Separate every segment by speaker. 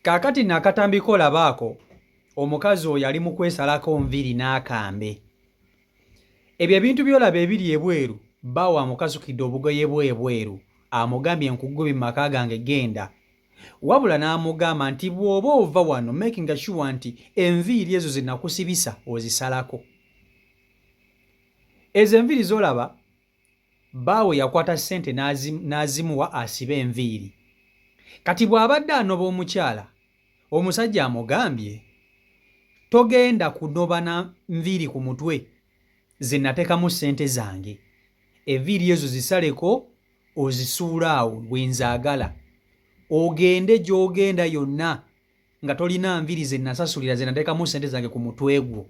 Speaker 1: Kaakati nakatambiko labaako omukazi oyo ali mu kwesalako nviri n'akambe. Ebyo ebintu by'olaba ebiri ebweru bawa amukasukidde obugoye bwebweru amugambye nkugubye mu maka gange genda. Wabula n'amugamba nti bw'oba ova wano making sure nti enviiri ezo ze nakusibisa ozisalako. Ezo enviiri z'olaba baawe yakwata ssente n'azimuwa asibe enviiri. Kati bw'abadde anoba omukyala, omusajja amugambye togenda kunoba na nviiri ku mutwe ze nateekamu ssente zange. Enviiri ezo zisaleko ozisuula awo wenzaagala. Ogende gy'ogenda yonna nga tolina nviiri ze nasasulira ze nateekamu ssente zange ku mutwe gwo.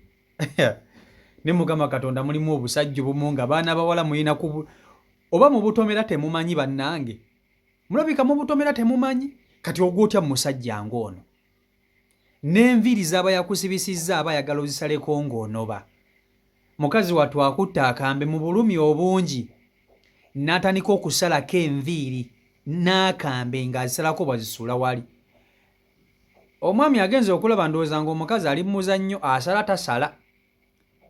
Speaker 1: Ne Mukama Katonda mulimu obusajja bumu nga baana bawala mulina oba mu butomera temumanyi bannange. Mulabika mu butomera temumanyi kati ogwotya musajja ng'ono. N'enviiri z'aba yakusibisizza aba ayagala ozisaleko ng'onoba. Mukazi wattu akutte akambe mu bulumi obungi n'atandika okusalako enviiri n'akambe ng'azisalako bwazisuula wali. Omwami agenze okulaba ndowooza ng'omukazi ali mu muzannyo asala tasala.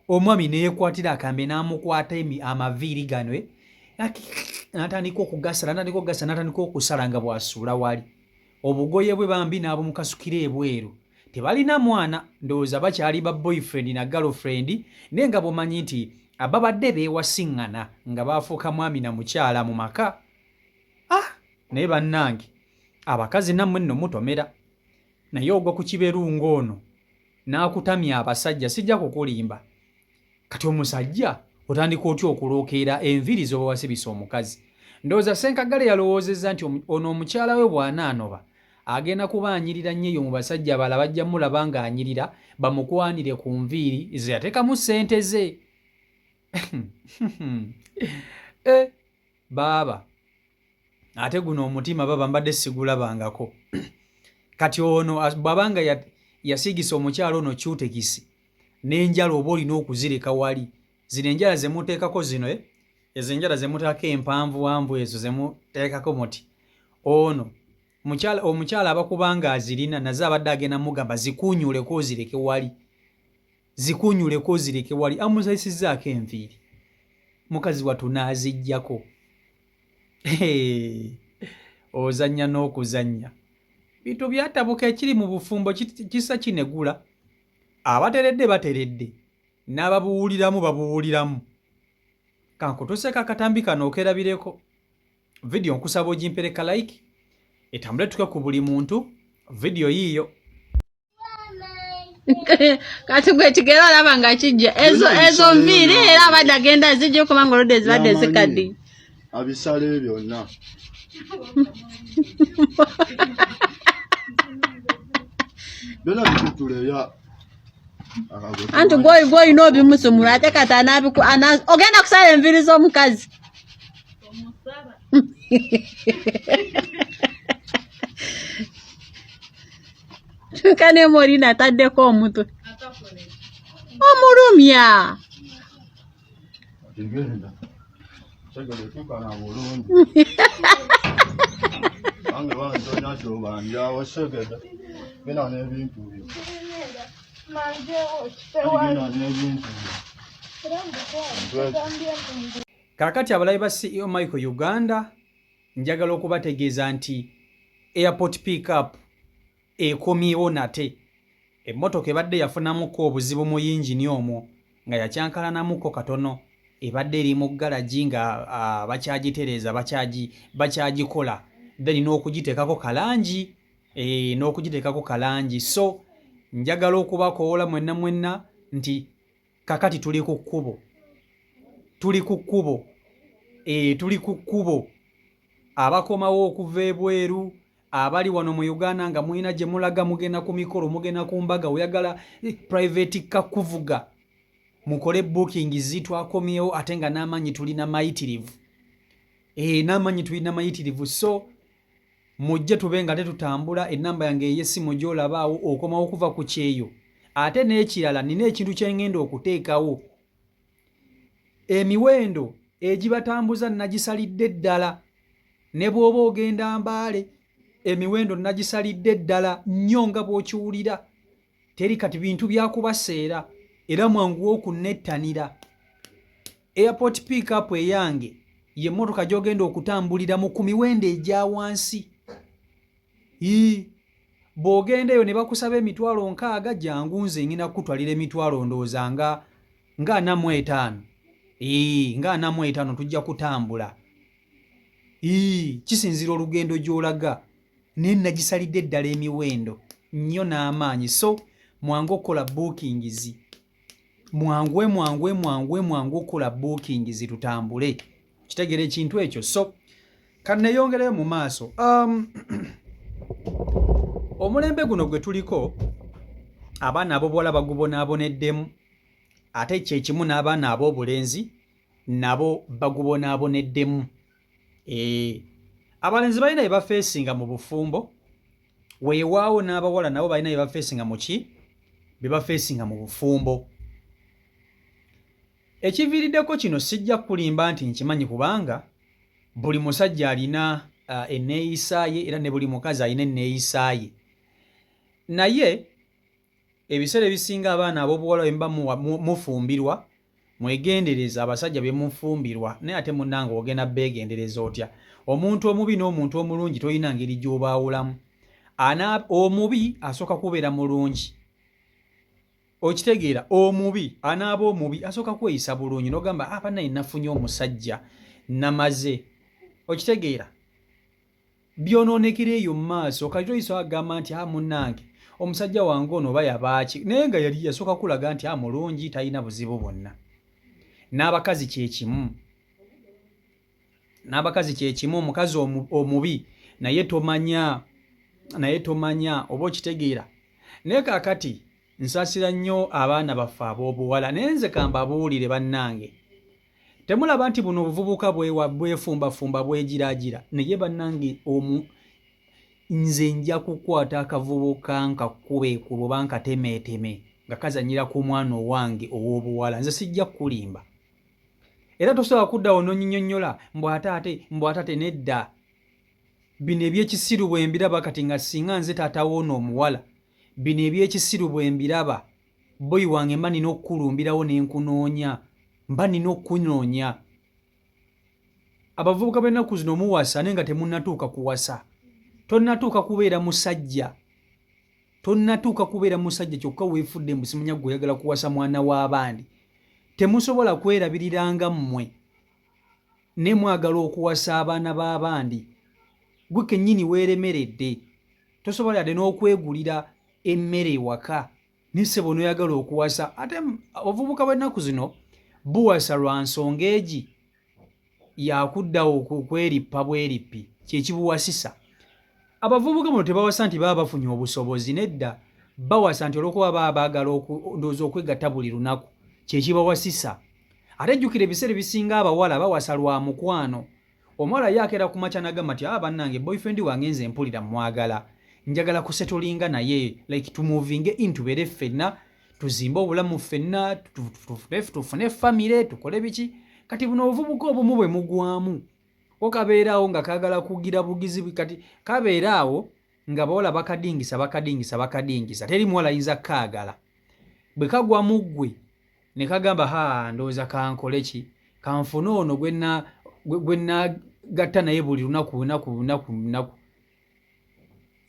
Speaker 1: Omwami neyekwatira akambe n'amukwata amaviiri gano n'atandika okugasala n'atandika okusala nga bw'asuula wali. Obugoye bwe bambi n'abumukasukira ebweru. Tebalina mwana ndowooza bakyali ba boyfriend na girlfriend naye nga bw'omanyi nti ababadde beewasiŋŋana nga baafuuka mwami na mukyala mu maka. Naye bannange abakazi nammwe nno mutomera naye ogwa ku kiberunga ono n'akutamya abasajja sijja kukulimba. Kati omusajja otandika otya okulookeera enviiri z'oba wasibisa omukazi. Ndowooza Ssenkagale yalowoozezza nti ono omukyala we bw'anaanoba agenda kuba anyirira nnyo eyo mu basajja abalala bajja mulaba ng'anyirira bamukwanire ku nviiri ze yateekamu ssente ze. Baaba ate guno omutima baba mbadde sigulabangako. Kati ono bw'abanga yasigisa omukyala ono kyutekisi n'enjala oba olina okuzireka wali. Zino enjala ze muteekako zino ezo enjala ze muteekako empanvuwanvu ezo ze muteekako muti ono omukyala abakubanga azirina nazo abadde agenda mugamba zikuunyuleko ozireke wali. Zikuunyuleko ozireke wali amusayisizzaako enviiri. Mukazi wattu n'aziggyako. Ozannya n'okuzannya. Bintu byatabuka ekiri mu bufumbo kisa kinegula. Abateredde bateredde n'ababuwuliramu babuwuliramu. Kankutuse kakatambi kano okerabireko. Video nkusaba ogimpereka like etambule tuke ku buli muntu video yiyo.
Speaker 2: Kati gwe kigero alaba nga kijja ezo nviiri era abadde agenda zijja okubanga oludde ezibadde zikaddi.
Speaker 3: Abisale byonna. Bela bituleya.
Speaker 2: Anti gwoyi n'obimusumula ate kati ogenda kusala enviiri z'omukazi. Kane Morina ataddeko omutwe. Omulumya.
Speaker 3: Segede tukana bulungi. Ange bantonya kyobanja wasegede. Bina n'ebintu byo.
Speaker 1: Kakati abalabi ba CEO Michael Uganda njagala okubategeeza nti airport pickup ekomyewo nate. Emmotoka ebadde yafunamuko obuzibu mu yingini omwo nga yakyankalanamuko katono ebadde eri mu galaji nga bakyagitereeza bakyagikola then n'okugiteekako kalangi so njagala okubakoola mwenna nti kakati tuli ku kkubo abakomawo okuva ebweru abali wano mu Uganda nga mulina gye mulaga mugenda ku mikolo mugenda ku mbaga oyagala private kakuvuga mukole booking zitwakomyewo ate nga n'amanyi tulina mayitirivu so mujje tube nga tetutambula ennamba yange ey'essimu gy'olabaawo okomawo okuva ku kyeyo. Ate n'ekirala nina ekintu kye ngenda okuteekawo. Emiwendo egibatambuza nagisalidde ddala. Ne bw'oba ogenda Mbaale emiwendo nagisalidde ddala nnyo nga bw'okiwulira. Teri kati bintu byakubaseera era mwangu okunnettanira. Airport pick-up eyange ye mmotoka gy'ogenda okutambuliramu ku miwendo egya wansi. Bw'ogenda eyo ne bakusaba emitwalo 60 jangu nze ngina kukutwalira emitwalo ndowooza nga 45. Nga 45 tujja kutambula. Kisinzira olugendo gy'olaga. Naye nagisalidde ddala emiwendo nnyo n'amaanyi. So mwangu okukola bookings. Mwangu okukola bookings tutambule. Kitegere ekintu ekyo. So kanneeyongereyo mu maaso. Omulembe guno gwe tuliko abaana ab'obuwala bagubonaaboneddemu ate kyekimu n'abaana ab'obulenzi nabo bagubonaaboneddemu. Abalenzi balina bye bafeesinga mu bufumbo, weewaawo n'abawala nabo balina bye bafeesinga mu ki? Bye bafeesinga mu bufumbo. Ekiviiriddeko kino sijja kulimba nti nkimanyi kubanga buli musajja alina enneeyisa ye era ne buli mukazi alina enneeyisa ye. Naye ebiseera ebisinga abaana ab'obuwala bwe muba mufumbirwa mwegendereza abasajja be mufumbirwa naye ate munnange ogenda beegendereza otya. Omuntu omubi n'omuntu omulungi tolina ngeri gy'obaawulamu. Omubi asooka kubeera mulungi. Okitegeera, omubi anaaba omubi asooka kweyisa bulungi n'ogamba bannange nafunye omusajja namaze. Okitegeera, byonoonekera eyo mu maaso kati toyinza agamba nti munnange omusajja wange ono oba yabaaki naye nga yali yasooka kulaga nti mulungi talina buzibu bwonna. N'abakazi kyekimu. Omukazi omubi naye tomanya oba okitegeera. Naye kaakati nsaasira nnyo abaana baffe ab'obuwala naye nze kambabuulire bannange. Temulaba nti buno obuvubuka bwefumbafumba bwegiraagira naye bannange nze nja kukwata akavubuka nkakube kuba nkatemeeteme nga kazanyira ku mwana owange ow'obuwala nze sijja kulimba. Era tosobola kuddawo n'onnyonnyola mbw ate nedda. Bino ebyekisiru bwe mbiraba kati nga singa nze taata w'ono omuwala. Bino ebyekisiru bwe mbiraba boyi wange mba nina okukulumbirawo n'enkunoonya. Abavubuka b'ennaku zino muwasa naye nga temunnatuuka kuwasa. Tonnatuuka kubeera musajja. Kyokka weefudde mbu simanya gwe oyagala kuwasa mwana w'abandi. Temusobola kwerabiriranga mmwe ne mwagala okuwasa abaana b'abandi. Gwe kennyini weeremeredde. Tosobola ate n'okwegulira emmere ewaka ne ssebo n'oyagala okuwasa. Ate obuvubuka bw'ennaku zino buwasa lwa nsonga egi yakuddawo kwerippa bwerippi kyekibuwasisa. Abavubuka muno tebawasa nti baba bafunye obusobozi nedda. Bawasa nti olw'okuba baba baagala ndowooza okwegatta buli lunaku kyekibawasisa. Ate jjukira ebiseera ebisinga abawala bawasa lwa mukwano. Omuwala yakeera ku makya n'agamba nti bannange boyfriend wange nze mpulira mwagala. Njagala kusetolinga naye like tumuvinge intubere ffenna tuzimbe obulamu ffenna tufune famire tukole biki. Kati buno obuvubuka obumu bwe mugwamu okabeeraawo nga kaagala kugira bugizi kati kabeeraawo nga bawala bakadingisa teri muwala ayinza kaagala. Bwe kagwa mu ggwe ne kagamba ndowooza kankole ki kanfune ono gwe nagatta naye buli lunaku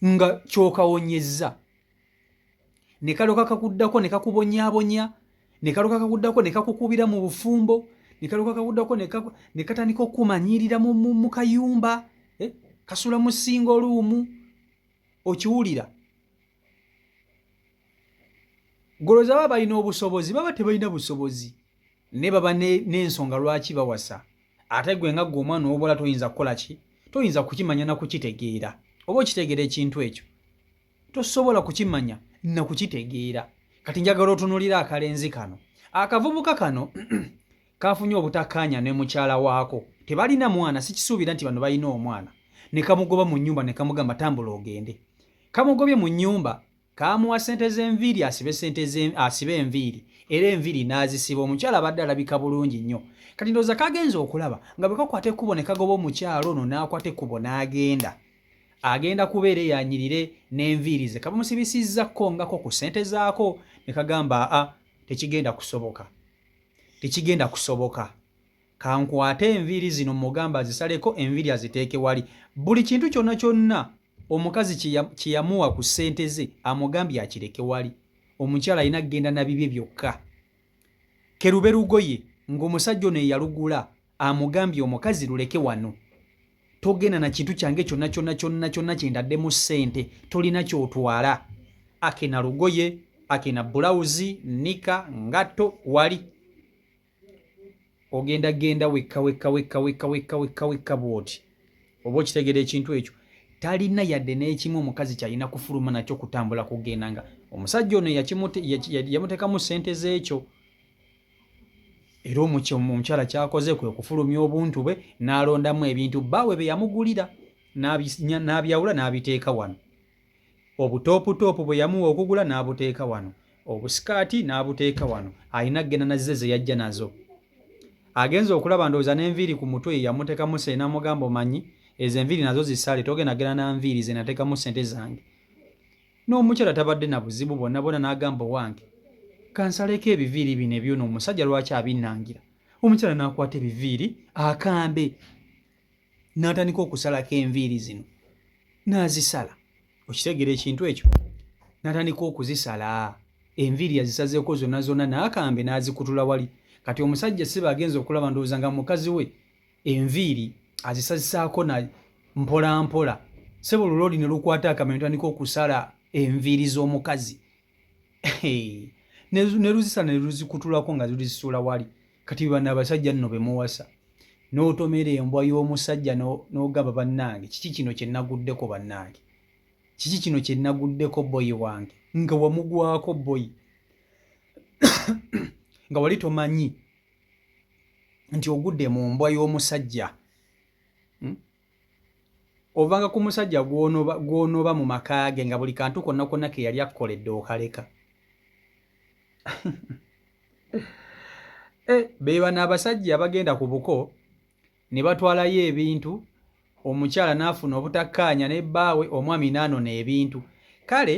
Speaker 1: nga kyokawonyezza ne kaloka kakuddako ne kakubonyaabonya ne kaloka kakuddako ne kakukubira mu bufumbo ne kaloka kakuddako ne katandika okumanyiirira mu kayumba kasula mu singo luumu okiwulira. Goloza baba balina obusobozi baba tebalina busobozi ne baba n'ensonga lwaki bawasa. Ate gwe nga gwe omwana w'obuwala toyinza kukola ki? Toyinza kukimanya na kukitegeera. Oba okitegeera ekintu ekyo tosobola kukimanya na kukitegeera. Kati njagala otunuulira akalenzi kano. Akavubuka kano kafunye obutakkaanya ne mukyala waako. Tebalina mwana, sikisuubira nti bano balina omwana. Ne kamugoba mu nnyumba ne kamugamba tambula ogende. Kamugobye mu nnyumba kamuwa ssente z'enviiri asibe enviiri era enviiri n'azisiba. Omukyala abadde alabika bulungi nnyo. Kati ndowooza kagenza okulaba nga bwe kakwata ekkubo ne kagoba omukyala ono n'akwata ekkubo n'agenda. agenda kubeera eyanyirire n'enviiri ze kabamusibisizzako ngako ku ssente zaako ne kagamba tekigenda kusoboka kankwate enviiri zino mugamba azisaleko enviiri aziteeke wali buli kintu kyonna kyonna omukazi kiyamuwa ku ssente ze amugambye akireke wali omukyala alina kgenda na bibye byokka kerube lugoye ng'omusajja ono eyalugula amugambye omukazi luleke wano togenda na kintu kyange kyonna kyendaddemu ssente tolina kyotwala akena lugoye akena bulawuzi nika ngatto wali ogenda wekka bwoti oba okitegera ekintu ekyo talina yadde n'ekimu omukazi kyalina kufuluma nakyo kutambula kugenda nga omusajja ono yamuteekamu ssente z'ekyo era omukyala kyakoze kwe kufulumya obuntu bwe n'alondamu ebintu bbaawe bye yamugulira n'abyawula n'abiteeka wano obutoopu bwe yamuwa okugula n'abuteeka wano obusikaati n'abuteeka wano alina kgenda nazze ze yajja nazo agenza okulaba ndowooza n'enviiri ku mutwe yamuteekamu ssente n'amugamba omanyi ezo enviiri nazo zisale togenda genda na nviiri ze nateekamu ssente zange n'omukyala tabadde na buzibu bonna n'agamba owange kansaleko ebiviiri bino ebyono omusajja lwaki abinnangira omukyala n'akwata ebiviiri akambe n'atandika okusalako enviiri zino n'azisala okitegera ekintu ekyo n'atandika okuzisala enviiri yazisazeeko zonna n'akambe n'azikutula wali kati omusajja siba agenza okulaba ndowooza nga mukazi we enviiri azisazisaako na mpola sebo luloodi ne lukwata akambe n'atandika okusala enviiri z'omukazi ne luzisala ne luzikutulako nga luzisuula wali kati bano abasajja nno bemuwasa n'otomera embwa y'omusajja n'ogamba bannange kiki kino kye naguddeko bannange kiki kino kye naguddeko boyi wange nga wamugwako boyi nga wali tomanyi nti ogudde mu mbwa y'omusajja ovanga ku musajja gw'onoba mu maka ge nga buli kantu konna ke yali akkoledde okaleka beeba n'abasajja abagenda ku buko ne batwalayo ebintu omukyala n'afuna obutakkaanya ne bbaawe omwami n'anona ebintu kale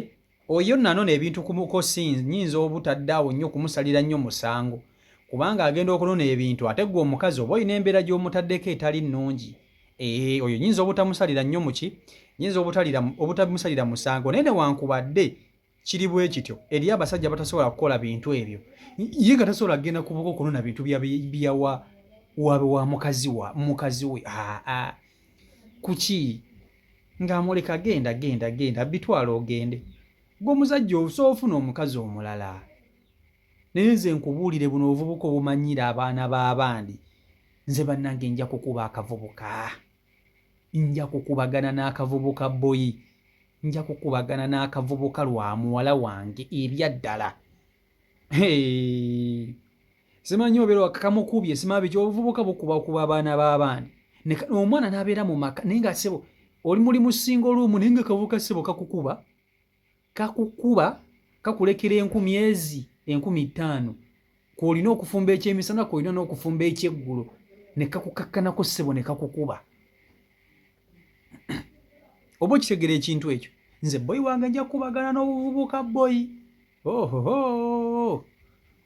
Speaker 1: oyo nanona ebintu ku buko nyinza obutaddaawo nnyo kumusalira nnyo musango kubanga agenda okunona ebintu ate gwe omukazi oba olina embeera gy'omutaddeko etali nnungi oyo nyinza obutamusalira nnyo muki nyinza obutamusalira musango naye newankubadde kiri bwe kityo eri abasajja batasobola kukola bintu ebyo ye nga tasobola kgenda ku buko okunona bintu byawa mukazi we kuki ng'amuleka genda bitwala ogende gwe omuzajja osoofuna omukazi omulala naye nze nkubuulire buno obuvubuka obumanyire abaana b'abandi nze bannange nja kukuba akavubuka nja kukubagana n'akavubuka boyi nja kukubagana n'akavubuka lwa muwala wange ebyaddala simanyi obeera kakamukubye simabi kyobuvubuka bukubakuba abaana b'abandi omwana n'abeera mu maka naye nga ssebo oli muli mu singo luumu naye nga kavubuka ssebo kakukuba kakulekera 5,000 kw'olina okufumba ekyemisana kw'olina n'okufumba ekyeggulo ne kakukakkanako ssebo ne kakukuba oba okitegera ekintu ekyo nze boyi wange nja kukubagana n'obuvubuka boyi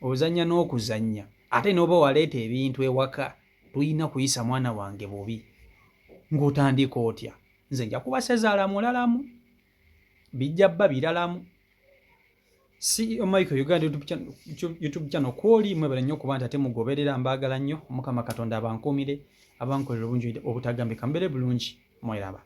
Speaker 1: ozannya n'okuzannya ate n'oba waleeta ebintu ewaka tulina kuyisa mwana wange bubi ng'otandika otya nze nja kubasezaala mulalamu bijja bba biralamu CEO Michael Uganda YouTube channel kwoli mwebale nnyo kuba nti ate mugoberera mbaagala nnyo Mukama Katonda abankuumire abankolera obungi obutagambika mbere bulungi mweraba